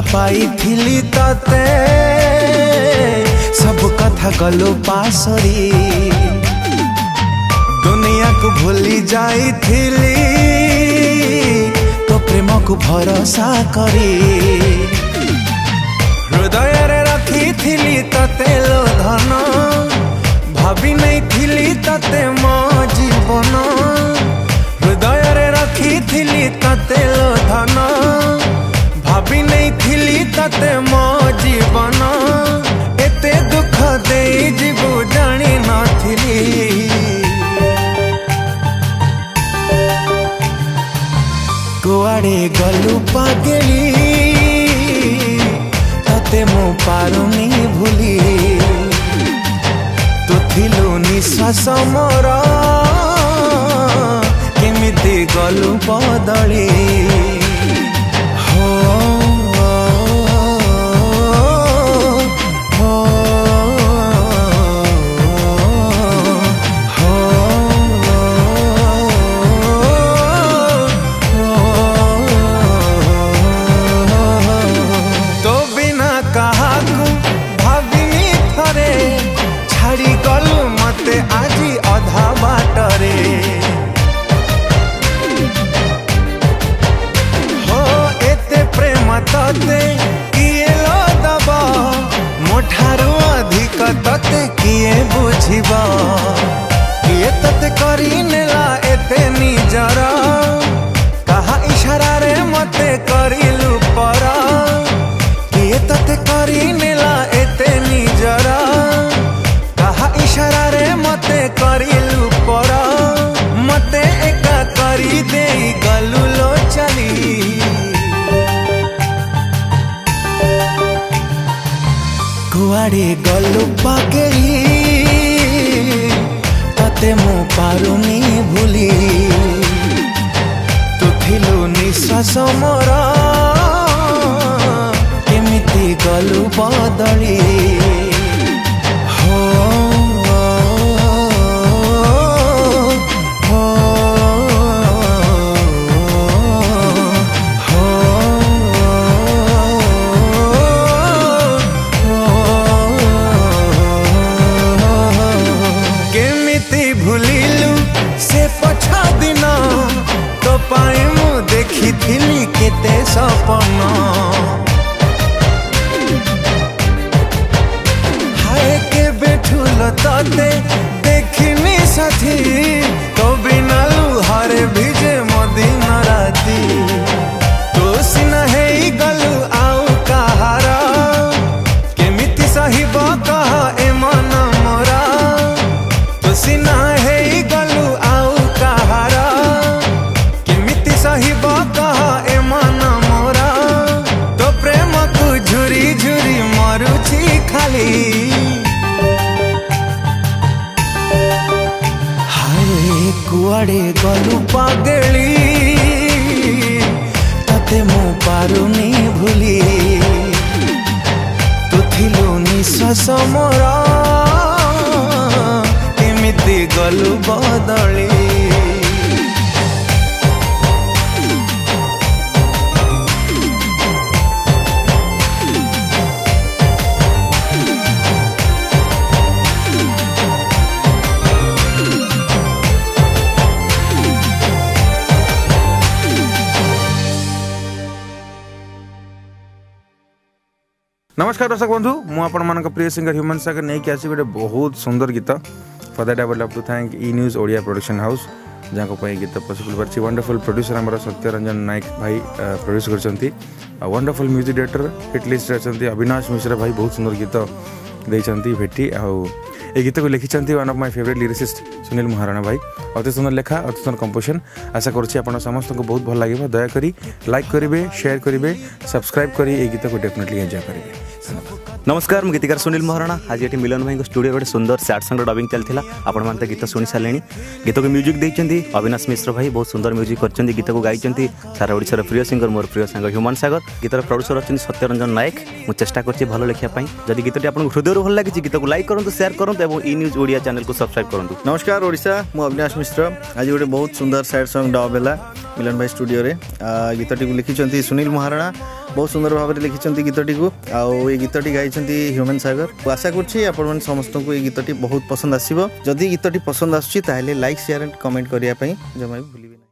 पाई तते सब कथा गलो पासरी दुनिया को भूली जाई तो प्रेम को भरोसा करी हृदय रे रखी तते लो धन भाभी नहीं थिली तते मो जीवन हृदय रे रखी तते लो धन भाभी नहीं थिली तते मो जीवन एते दुख दे जीवु जानी नथिली कुआड़े गलु पागेली तते मु पारुनी भूली तू थिलु निश्वास मोर केमिति गलु बदली आजी अधा बाटरे हो एते प्रेम तते किए लो दब मोठारू अधिक तते किए बुझिब किए तते करी नेला एते निजर कहा इशारा रे मते करिलु पर किए तते करी नेला एते निजर इशारा रे मते करिलु पर मते एका करी दे गलु लो चली कुआड़े गलु पागेली तते मु पारुनी भूली तू थिलु निश्वास मोर केमिति गलु बदली भूलिलु से पछा दिन तो पाए मु देखी थिली केते सपन हाय के बैठुल तते देखिनी साथी तो बिना लुहारे भिजे मदिन राती तो सिना है गलु आउ कहार केमिति सहिब कह ए मन मोरा तो सिना हाय कुआड़े गलु पागेली तते मु पारुनी भूली तू थिलु निश्वास मोर केमिति गलु बदली नमस्कार दर्शक बंधु मुझे प्रिय सिंगर ह्यूमन सागर नहीं कि आसी गोटे बहुत सुंदर गीत for that I would love to thank E news Odia production house जहाँ गीत पॉसिबल कर वंडरफुल प्रोड्यूसर आम सत्यरंजन नायक भाई प्रोड्यूस कर wonderful music director hit list अच्छा अविनाश मिश्रा भाई बहुत सुंदर गीत देती भेटी ये गीत को लिखिं one of my favourite lyricist Sunil Maharana भाई अति सुंदर लेखा अति सुंदर कंपोजिशन आशा करुँच आप समस्त को बहुत भल लगे दयाकोरी लाइक करेंगे शेयर करेंगे सब्सक्राइब कर गीत को डेफिनेटली एंजॉय करेंगे। नमस्कार मु गीतकार सुनील महाराणा आज ये मिलन भाई स्टूडियो गोटे सुंदर सैड सॉन्ग डबिंग चलता आपण मैंने गीत शुणी सारे गीत को म्यूजिक देते अविनाश मिश्र भाई बहुत सुंदर म्यूजिक कर गीत को गाई सारा ओडिशार प्रिय सिंगर मोर प्रिय सांग ह्यूमन सागर गीतर प्रोड्यूसर अच्छे सत्यरंजन नायक मुझे चेष्टा कर भल लिखापी जब गीतटी आपको हृदय भल लगी गीत को लाइक करूँ शेयर करूँ और ई न्यूज ओडिया चैनल को सब्सक्राइब करूँ। नमस्कार ओडिशा मु अविनाश मिश्र आज गोटे बहुत सुंदर सैड सॉन्ग डब है मिलन भाई स्टूडियो रे गीतटी को लिखिं सुनील महाराणा बहुत सुंदर भाव में लिखिं गीतटी को ये गीतटी गाई ह्यूमन सागर आशा कर समस्त को ये गीतटी बहुत पसंद आसो जदि गीतटी पसंद आसूँ लाइक शेयर एंड कमेंट करने जमा भी भूलिए।